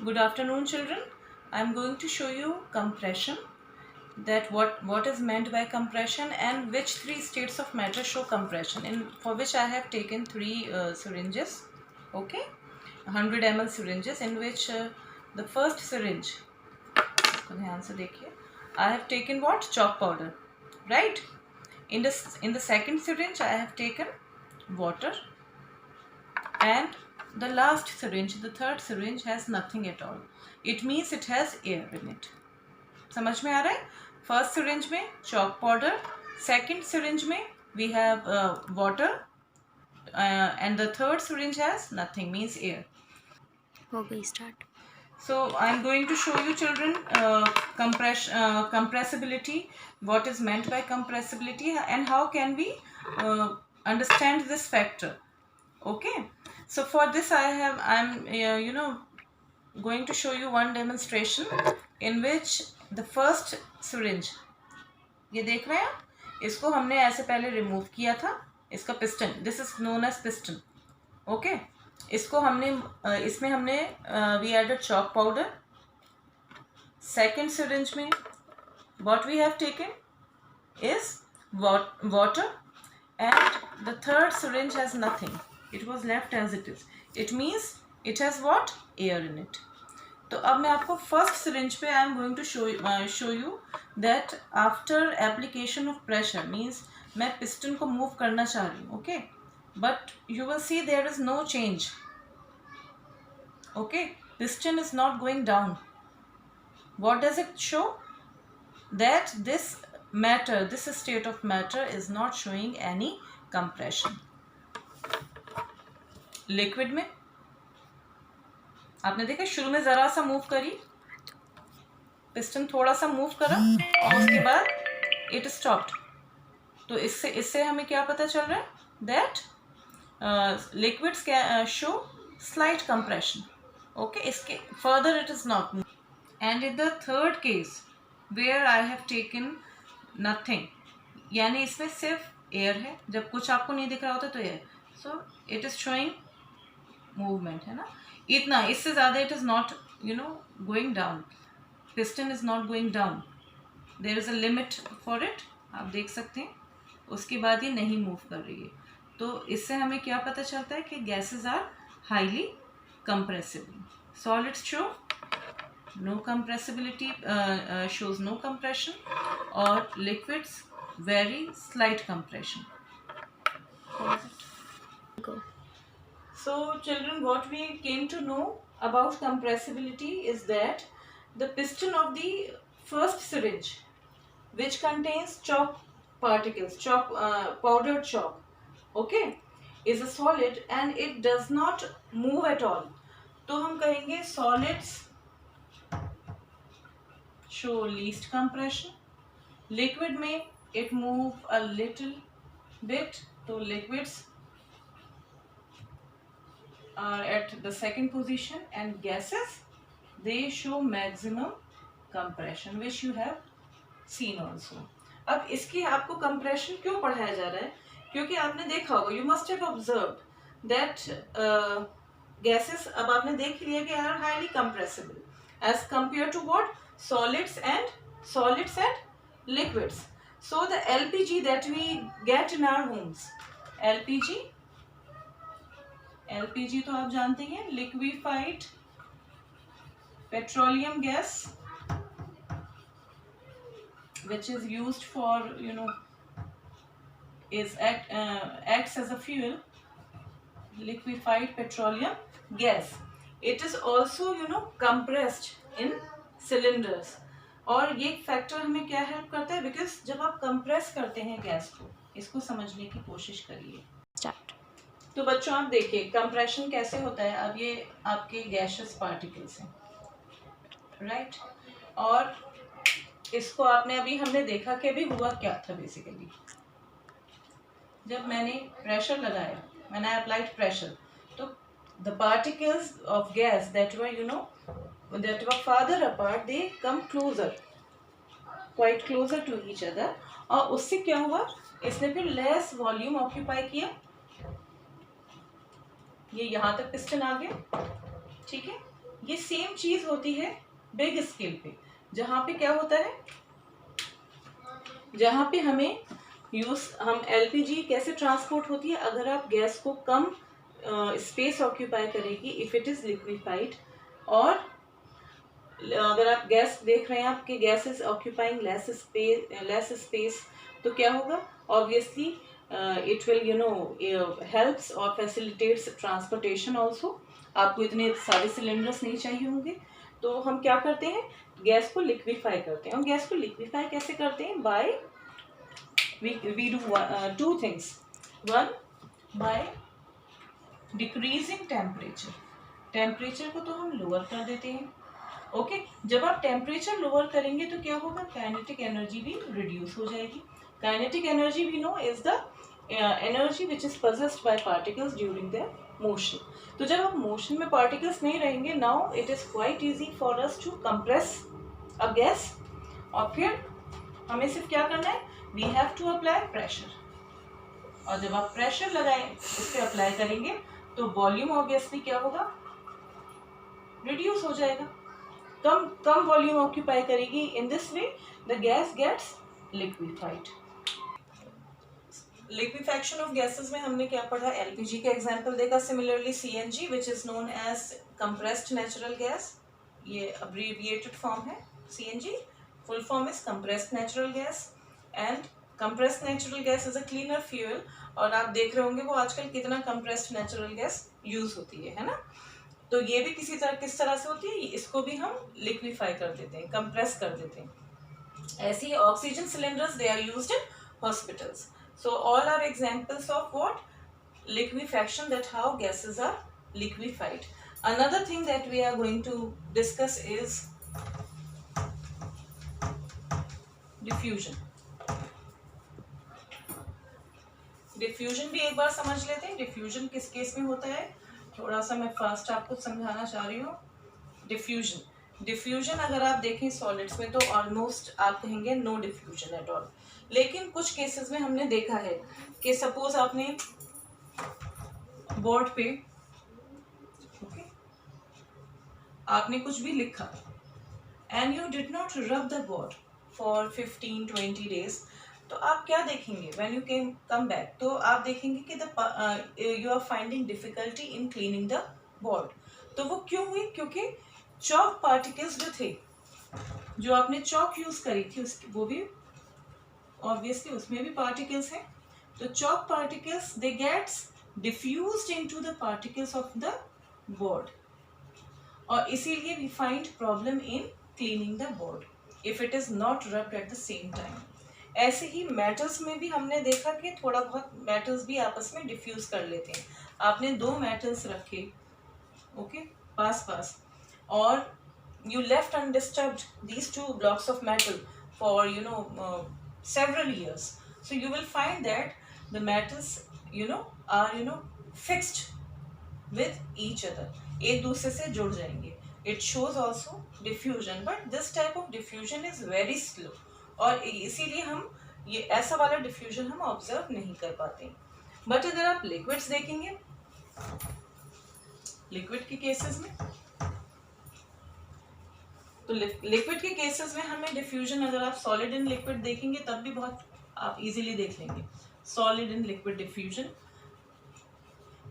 Good afternoon, children. I am going to show you compression, that what is meant by compression and which three states of matter show compression, for which I have taken three syringes, okay, 100 ml syringes, in which the first syringe, इसको ध्यान से देखिए, I have taken what? Chalk powder, right? In the second syringe I have taken water, and the last syringe, the third syringe, has nothing at all. It means it has air in it. समझ में आ रहा है? First syringe में chalk powder, second syringe में we have water, and the third syringe has nothing, means air. हो गई start. So I am going to show you, children, compressibility, what is meant by compressibility, and how can we understand this factor. Okay, so for this I'm going to show you one demonstration in which the first syringe, ये देख रहे हैं, इसको हमने ऐसे पहले remove किया था, इसका piston, this is known as piston, okay. इसको हमने इसमें हमने we added chalk powder. Second syringe में what we have taken is water, and the third syringe has nothing. It was left as it is. It means it has what? Air in it. तो अब मैं आपको first syringe पे I am going to show you that after application of pressure, means मैं piston को move करना चाह रही हूँ, okay, but you will see there is no change, okay. Piston is not going down. What does it show? That this matter, this state of matter is not showing any compression. Liquid में आपने देखा, शुरू में जरा सा move करी, piston थोड़ा सा मूव करा, और उसके बाद इट स्टॉप्ड. तो इससे हमें क्या पता चल रहा है? That liquids show slight compression, okay. इसके further it is not move. And in the third case where I have taken nothing, यानी इसमें सिर्फ एयर है, जब कुछ आपको नहीं दिख रहा होता तो air, so it is showing movement, है ना, इतना. इससे ज़्यादा it is not going down. Piston is not going down. There is a limit for it, आप देख सकते हैं. उसके बाद ये नहीं मूव कर रही है. तो इससे हमें क्या पता चलता है कि gases are highly compressible. Solids show no compressibility, shows no compression, or liquids very slight compression. Go. So children, what we came to know about compressibility is that the piston of the first syringe, which contains chalk particles, powdered chalk, okay, is a solid and it does not move at all. तो हम कहेंगे solids show least compression. Liquid में it move a little bit, so liquids are at the second position, and gases, they show maximum compression, which you have seen also. अब इसकी आपको compression क्यों पढ़ाया जा रहा है? क्योंकि आपने देखा होगा, you must have observed that gases, अब आपने देख लिया कि are highly compressible as compared to what? Solids and liquids. So the LPG that we get in our homes, LPG तो आप जानते हैं, liquefied petroleum gas, which is used for acts as a fuel. Liquefied petroleum gas, it is also compressed in cylinders. और ये factor हमें क्या help करता है? बिकॉज जब आप कंप्रेस करते हैं गैस को, इसको समझने की कोशिश करिए. स्टार्ट. तो बच्चों आप देखिए कंप्रेशन कैसे होता है. अब ये आपके गैसियस पार्टिकल्स हैं, राइट, और इसको आपने अभी हमने देखा कि अभी हुआ क्या था. बेसिकली जब मैंने प्रेशर लगाया, when I applied pressure, तो the particles of gas that were farther apart, they come closer, quite closer to each other. और उससे क्या हुआ? इसने फिर less volume occupy किया. ये यहाँ तक पिस्टन आ गया, ठीक है. ये सेम चीज होती है बिग स्केल पे, जहाँ पे क्या होता है, जहाँ पे हमें हम एलपीजी कैसे ट्रांसपोर्ट होती है, अगर आप गैस को कम स्पेस ऑक्यूपाई करेगी इफ इट इज लिक्विफाइड, और अगर आप गैस देख रहे हैं आपके gas is occupying less space, तो क्या होगा, ऑब्वियसली इट विल हेल्प्स और फैसिलिटेट्स ट्रांसपोर्टेशन ऑल्सो। आपको इतने सारे सिलेंडर्स नहीं चाहिए होंगे, तो हम क्या करते हैं, गैस को लिक्विफाई करते हैं। और गैस को लिक्विफाई कैसे करते हैं, by we do two things. One, by decreasing temperature. Temperature को तो हम लोअर कर देते हैं। ओके, जब आप टेम्परेचर लोअर करेंगे तो क्या होगा, काइनेटिक एनर्जी भी रिड्यूस हो जाएगी। Kinetic energy we know is the energy which is possessed by particles during the motion. तो जब आप मोशन में पार्टिकल्स नहीं रहेंगे, now it is quite easy for us to compress a gas. और फिर हमें सिर्फ क्या करना है, we have to apply pressure. और जब आप प्रेशर लगाएं, इस पे अप्लाई करेंगे, तो वॉल्यूम ऑब्वियसली क्या होगा, रिड्यूस हो जाएगा, कम वॉल्यूम ऑक्यूपाई करेगी। In this way the gas gets liquefied. Liquefaction of gases में हमने क्या पढ़ा, एलपीजी का एग्जांपल देखा, similarly CNG which is known as compressed natural gas, ये अब्रीविएटेड फॉर्म है CNG, full form is compressed natural gas. And compressed natural gas is a cleaner fuel, और आप देख रहे होंगे वो आजकल कितना कंप्रेस्ड नेचुरल गैस यूज होती है ना। तो ये भी किस तरह से होती है, इसको भी हम लिक्विफाई कर देते हैं, कंप्रेस कर देते हैं। ऐसे ही oxygen cylinders, they are used in hospitals. So all are examples of what, liquefaction, that how gases are liquefied. Another thing that we are going to discuss is diffusion. Diffusion भी एक बार समझ लेते हैं। डिफ्यूजन किस case में होता है, थोड़ा सा मैं फास्ट आपको समझाना चाह रही हूँ। डिफ्यूजन अगर आप देखें सॉलिड्स में, तो ऑलमोस्ट आप कहेंगे नो डिफ्यूजन एट ऑल। लेकिन कुछ केसेस में हमने देखा है कि सपोज आपने बोर्ड पे आपने कुछ भी लिखा and you did not rub the board for 15-20 days, तो आप क्या देखेंगे, when you can come back, तो आप देखेंगे कि you are finding difficulty in cleaning the board. तो वो क्यों हुई, क्योंकि चॉक पार्टिकल्स जो थे, जो आपने चॉक यूज करी थी, उसकी वो भी ऑब्वियसली उसमें भी पार्टिकल्स हैं। तो chalk particles they gets diffused into the particles of the board, और इसीलिए we find problem in cleaning the board if it is not rubbed at the same time. ऐसे ही मेटल्स में भी हमने देखा कि थोड़ा बहुत मेटल्स भी आपस में डिफ्यूज कर लेते हैं। आपने दो मेटल्स रखे ओके पास, और you left undisturbed these two blocks of metal for several years, so you will find that the metals are fixed with each other, एक दूसरे से जुड़ जाएंगे। It shows also diffusion, but this type of diffusion is very slow, और इसीलिए हम ये ऐसा वाला डिफ्यूजन हम ऑब्जर्व नहीं कर पाते। बट अगर आप लिक्विड्स देखेंगे, लिक्विड के केसेस में, तो लिक्विड के केसेस में हमें डिफ्यूजन, अगर आप सॉलिड इन लिक्विड देखेंगे तब भी बहुत आप इजीली देख लेंगे सॉलिड इन लिक्विड डिफ्यूजन।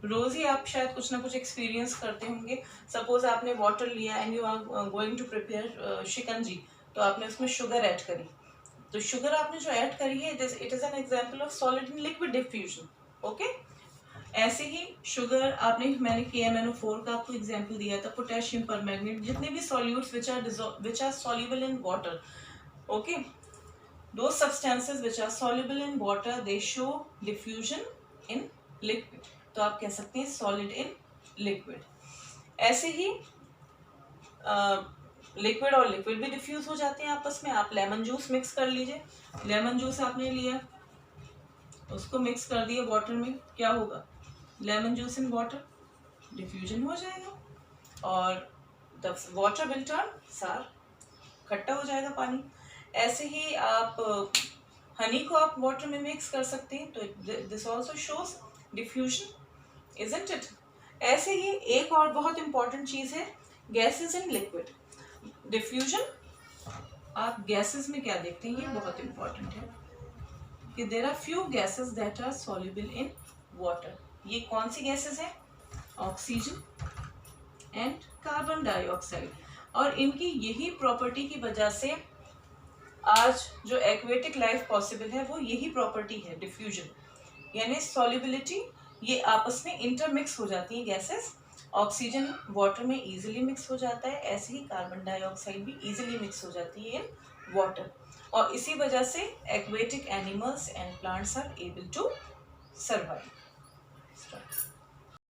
रोज ही आप शायद कुछ ना कुछ एक्सपीरियंस करते होंगे। सपोज आपने वाटर लिया and you are going to prepare shikanji, तो आपने उसमें शुगर ऐड करी, तो शुगर आपने जो ऐड करी है it is an example of solid in liquid diffusion. Okay, ऐसे ही शुगर आपने, मैंने KMnO4 का आपको एग्जांपल दिया था, पोटेशियम परमैंगनेट, जितने भी solutes which are soluble in water, okay, those substances which are soluble in water they show diffusion in liquid, तो आप कह सकते हैं सॉलिड इन लिक्विड। ऐसे ही लिक्विड और लिक्विड भी डिफ्यूज हो जाते हैं आपस में। आप लेमन जूस मिक्स कर लीजिए, लेमन जूस आपने लिया, उसको मिक्स कर दिया वाटर में, क्या होगा, lemon juice in water, diffusion हो जाएगा, और द वाटर विल टर्न सार, खट्टा हो जाएगा पानी। ऐसे ही आप हनी को आप वाटर में मिक्स कर सकते हैं, तो this also shows diffusion, isn't it. ऐसे ही एक और बहुत इंपॉर्टेंट चीज़ है गैसेस इन लिक्विड। डिफ्यूजन, आप गैसेस में क्या देखते हैं, ये बहुत इंपॉर्टेंट है कि there are few gases that are soluble in water. ये कौन सी गैसेस हैं? Oxygen and carbon dioxide. और इनकी यही प्रॉपर्टी की वजह से आज जो एक्वेटिक लाइफ पॉसिबल है वो यही प्रॉपर्टी है, डिफ्यूजन, यानी सॉल्युबिलिटी। ये आपस में इंटरमिक्स हो जाती हैं गैसेस। ऑक्सीजन वाटर में इजीली मिक्स हो जाता है, ऐसे ही कार्बन डाइऑक्साइड भी इजीली मिक्स हो जाती है इन वाटर। और इसी वजह से aquatic animals and plants are able to survive.